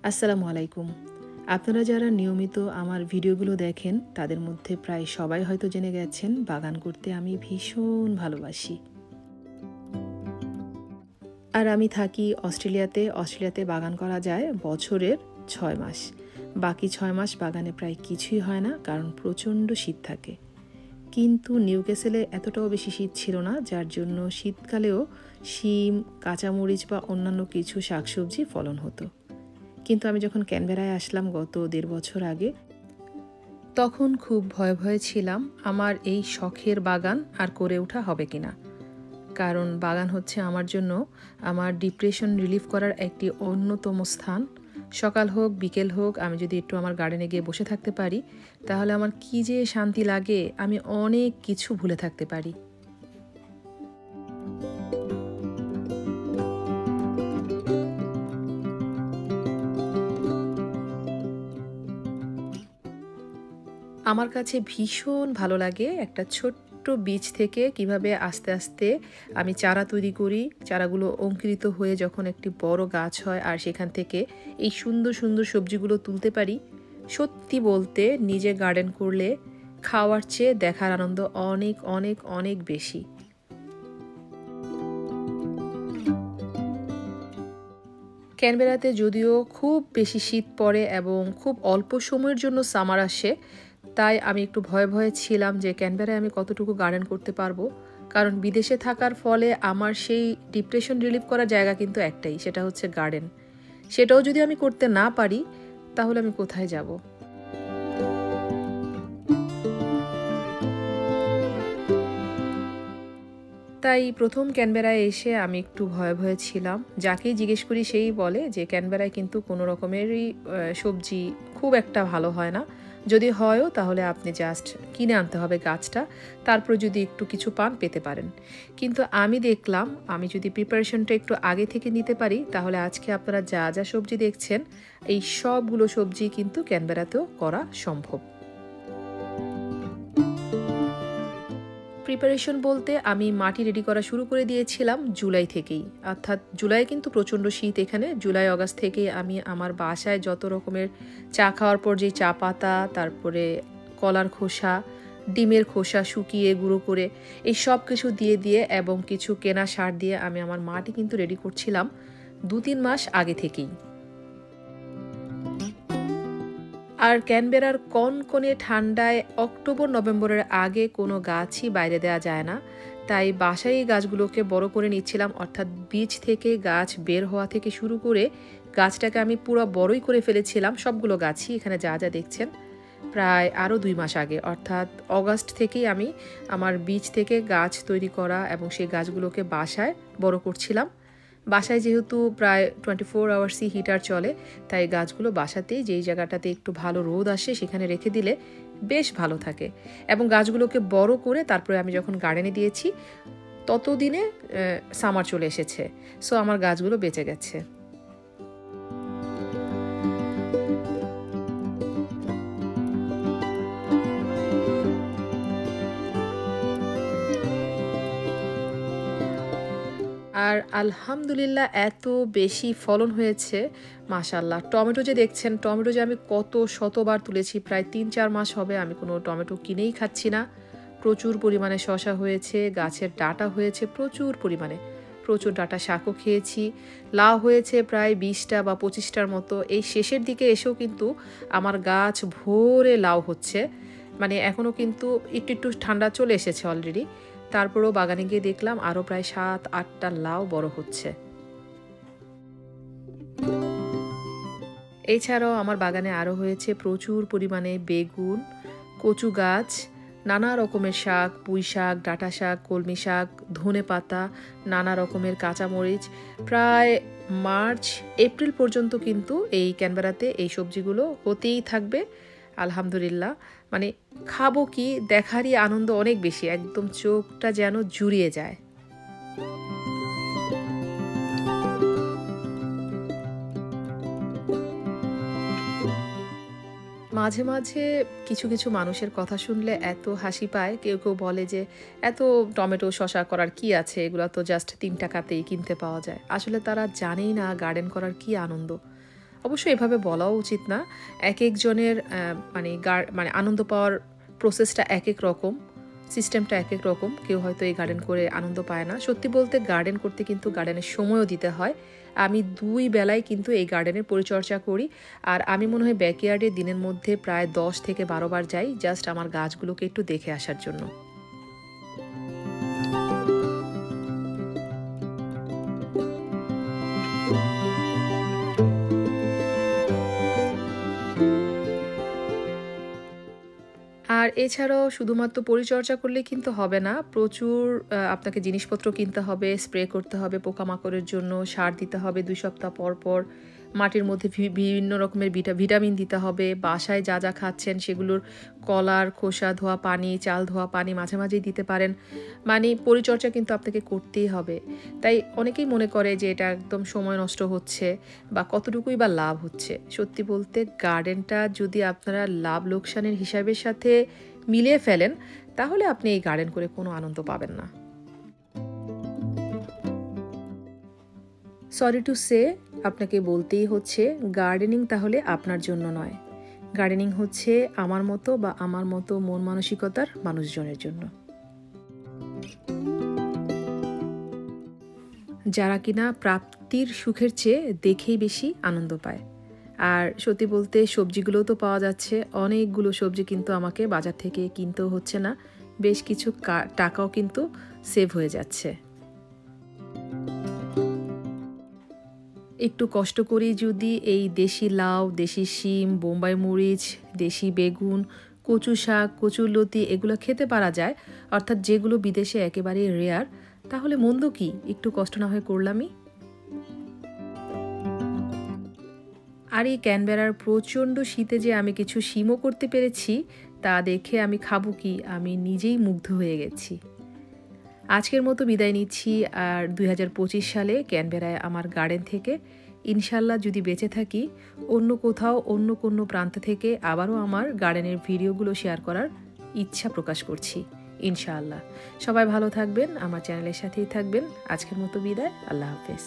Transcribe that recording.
আসসালামু আলাইকুম। আপনারা যারা নিয়মিত আমার ভিডিওগুলো দেখেন তাদের মধ্যে প্রায় সবাই হয়তো জেনে গেছেন বাগান করতে আমি ভীষণ ভালোবাসি। আর আমি থাকি অস্ট্রেলিয়াতে। অস্ট্রেলিয়াতে বাগান করা যায় বছরের ৬ মাস। বাকি ৬ মাস বাগানে প্রায় কিছুই হয় না, কারণ প্রচণ্ড শীত থাকে। কিন্তু নিউক্যাসলে এতটাও বেশি শীত ছিল না, যার জন্য শীতকালেও শিম, কাঁচামরিচ বা অন্যান্য কিছু শাকসবজি ফলন হতো। কিন্তু আমি যখন ক্যানবেরায় আসলাম গত ১.৫ বছর আগে, তখন খুব ভয়ে ছিলাম আমার এই শখের বাগান আর করে ওঠা হবে কিনা। কারণ বাগান হচ্ছে আমার জন্য আমার ডিপ্রেশন রিলিফ করার একটি অন্যতম স্থান। সকাল হোক বিকেল হোক আমি যদি একটু আমার গার্ডেনে গিয়ে বসে থাকতে পারি, তাহলে আমার কী যে শান্তি লাগে, আমি অনেক কিছু ভুলে থাকতে পারি। আমার কাছে ভীষণ ভালো লাগে একটা ছোট্ট বীজ থেকে কিভাবে আস্তে আস্তে আমি চারা তৈরি করি, চারাগুলো অঙ্কুরিত হয়ে যখন একটি বড় গাছ হয় আর সেখান থেকে এই সুন্দর সুন্দর সবজিগুলো তুলতে পারি। সত্যি বলতে নিজে গার্ডেন করলে খাওয়ার চেয়ে দেখার আনন্দ অনেক অনেক অনেক বেশি। ক্যানবেরাতে যদিও খুব বেশি শীত পড়ে এবং খুব অল্প সময়ের জন্য সামার আসে, তাই আমি একটু ভয়ে ছিলাম যে ক্যানবেরায় আমি কতটুকু গার্ডেন করতে পারবো। কারণ বিদেশে থাকার ফলে আমার সেই ডিপ্রেশন রিলিফ করার জায়গা কিন্তু একটাই, সেটা হচ্ছে গার্ডেন। সেটাও যদি আমি করতে না পারি, তাহলে আমি কোথায় যাব? তাই প্রথম ক্যানবেরায় এসে আমি একটু ভয়ে ছিলাম। যাকেই জিজ্ঞেস করি সেই বলে যে ক্যানবেরায় কিন্তু কোনো রকমেরই সবজি খুব একটা ভালো হয় না। যদি হয়ও তাহলে আপনি জাস্ট কিনে আনতে হবে গাছটা, তারপরে যদি একটু কিছু পান পেতে পারেন। কিন্তু আমি দেখলাম আমি যদি প্রিপারেশনটা একটু আগে থেকে নিতে পারি, তাহলে আজকে আপনারা যা যা সবজি দেখছেন এই সবগুলো সবজি কিন্তু ক্যানবেরাতেও করা সম্ভব। প্রিপারেশন বলতে আমি মাটি রেডি করা শুরু করে দিয়েছিলাম জুলাই থেকেই। অর্থাৎ জুলাই কিন্তু প্রচণ্ড শীত এখানে। জুলাই আগস্ট থেকেই আমি আমার বাসায় যত রকমের চা খাওয়ার পর যে চা পাতা, তারপরে কলার খোসা, ডিমের খোসা শুকিয়ে গুঁড়ো করে এই সব কিছু দিয়ে এবং কিছু কেনা সার দিয়ে আমি আমার মাটি কিন্তু রেডি করছিলাম ২-৩ মাস আগে থেকেই। আর ক্যানবেরার কনকনে ঠান্ডায় অক্টোবর-নভেম্বরের আগে কোনো গাছই বাইরে দেওয়া যায় না। তাই বাসায় এই গাছগুলোকে বড় করে নিচ্ছিলাম, অর্থাৎ বীজ থেকে গাছ বের হওয়া থেকে শুরু করে গাছটাকে আমি পুরো বড়ই করে ফেলেছিলাম। সবগুলো গাছই এখানে যা দেখছেন প্রায় আরও ২ মাস আগে, অর্থাৎ অগাস্ট থেকেই আমি আমার বীজ থেকে গাছ তৈরি করা এবং সেই গাছগুলোকে বাসায় বড় করছিলাম। বাসায় যেহেতু প্রায় 24 আওয়ার্সই হিটার চলে, তাই গাছগুলো বাসাতেই যেই জায়গাটাতে একটু ভালো রোদ আসে সেখানে রেখে দিলে বেশ ভালো থাকে। এবং গাছগুলোকে বড় করে তারপরে আমি যখন গার্ডেনে দিয়েছি ততদিনে সামার চলে এসেছে। সো আমার গাছগুলো বেঁচে গেছে। আর আলহামদুলিল্লাহ এত বেশি ফলন হয়েছে, মাশাআল্লাহ। টমেটো যে দেখছেন, টমেটো যে আমি কত শতবার তুলেছি, প্রায় ৩-৪ মাস হবে আমি কোনো টমেটো কিনেই খাচ্ছি না। প্রচুর পরিমাণে শসা হয়েছে, গাছের ডাঁটা হয়েছে প্রচুর পরিমাণে, প্রচুর ডাঁটা শাকও খেয়েছি। লাউ হয়েছে প্রায় ২০টা বা ২৫টার মতো। এই শেষের দিকে এসেও কিন্তু আমার গাছ ভরে লাউ হচ্ছে। মানে এখনও কিন্তু একটু ঠান্ডা চলে এসেছে অলরেডি। তারপরেও বাগানে গিয়ে দেখলাম আরও প্রায় ৭-৮টা লাউ বড় হচ্ছে। এছাড়াও আমার বাগানে আরও হয়েছে প্রচুর পরিমাণে বেগুন, কচু গাছ, নানা রকমের শাক, পুঁই শাক, ডাঁটা শাক, কলমি শাক, ধনেপাতা, নানা রকমের কাঁচামরিচ। প্রায় মার্চ এপ্রিল পর্যন্ত কিন্তু এই ক্যানবেরাতে এই সবজিগুলো হতেই থাকবে। আলহামদুলিল্লাহ, মানে খাবো কি, দেখারই আনন্দ অনেক বেশি, একদম চোখটা যেন জুড়িয়ে যায়। মাঝে মাঝে কিছু কিছু মানুষের কথা শুনলে এত হাসি পায়। কেউ কেউ বলে যে এত টমেটো শসা করার কি আছে, এগুলো তো জাস্ট ৩ টাকাতেই কিনতে পাওয়া যায়। আসলে তারা জানেই না গার্ডেন করার কি আনন্দ। অবশ্য এভাবে বলাও উচিত না। এক একজনের মানে আনন্দ পাওয়ার প্রসেসটা এক এক রকম, সিস্টেমটা এক এক রকম। কেউ হয়তো এই গার্ডেন করে আনন্দ পায় না। সত্যি বলতে গার্ডেন করতে কিন্তু গার্ডেনের সময়ও দিতে হয়। আমি ২ বেলায় কিন্তু এই গার্ডেনের পরিচর্যা করি। আর আমি মনে হয় ব্যাকইয়ার্ডে দিনের মধ্যে প্রায় ১০ থেকে ১২ বার যাই, জাস্ট আমার গাছগুলোকে একটু দেখে আসার জন্য। আর এছাড়াও শুধুমাত্র পরিচর্যা করলে কিন্তু হবে না। প্রচুর আপনাকে জিনিসপত্র কিনতে হবে, স্প্রে করতে হবে পোকামাকড়ের জন্য, সার দিতে হবে ২ সপ্তাহ পর পর। মাটির মধ্যে বিভিন্ন রকমের ভিটামিন দিতে হবে। বাসায় যা যা খাচ্ছেন সেগুলোর কলার খোসা ধোয়া পানি, চাল ধোয়া পানি মাঝে মাঝেই দিতে পারেন। মানে পরিচর্যা কিন্তু আপনাকে করতেই হবে। তাই অনেকেই মনে করে যে এটা একদম সময় নষ্ট হচ্ছে বা কতটুকুই বা লাভ হচ্ছে। সত্যি বলতে গার্ডেনটা যদি আপনারা লাভ লোকসানের হিসাবের সাথে মিলিয়ে ফেলেন, তাহলে আপনি এই গার্ডেন করে কোনো আনন্দ পাবেন না। সরি টু সে, আপনাকে বলতেই হচ্ছে গার্ডেনিং তাহলে আপনার জন্য নয়। গার্ডেনিং হচ্ছে আমার মতো বা আমার মতো মন মানসিকতার মানুষজনের জন্য, যারা কিনা প্রাপ্তির সুখের চেয়ে দেখেই বেশি আনন্দ পায়। আর সত্যি বলতে সবজিগুলোও তো পাওয়া যাচ্ছে। অনেকগুলো সবজি কিন্তু আমাকে বাজার থেকে কিনতেও হচ্ছে না। বেশ কিছু টাকাও কিন্তু সেভ হয়ে যাচ্ছে। একটু কষ্ট করি যদি এই দেশি লাউ, দেশি শিম, বোম্বাই মরিচ, দেশি বেগুন, কচু শাক, কচুরলতি এগুলো খেতে পারা যায়, অর্থাৎ যেগুলো বিদেশে একেবারেই রেয়ার, তাহলে মন্দ কি? একটু কষ্ট না হয় করলামই। আর এই ক্যানবেরার প্রচণ্ড শীতে যে আমি কিছু শিমও করতে পেরেছি, তা দেখে আমি খাবো কি, আমি নিজেই মুগ্ধ হয়ে গেছি। আজকের মতো বিদায় নিচ্ছি। আর ২০২৫ সালে ক্যানবেরায় আমার গার্ডেন থেকে ইনশাল্লাহ যদি বেঁচে থাকি, অন্য কোথাও অন্য কোনো প্রান্ত থেকে আবারও আমার গার্ডেনের ভিডিওগুলো শেয়ার করার ইচ্ছা প্রকাশ করছি ইনশাআল্লাহ। সবাই ভালো থাকবেন, আমার চ্যানেলের সাথেই থাকবেন। আজকের মতো বিদায়, আল্লাহ হাফেজ।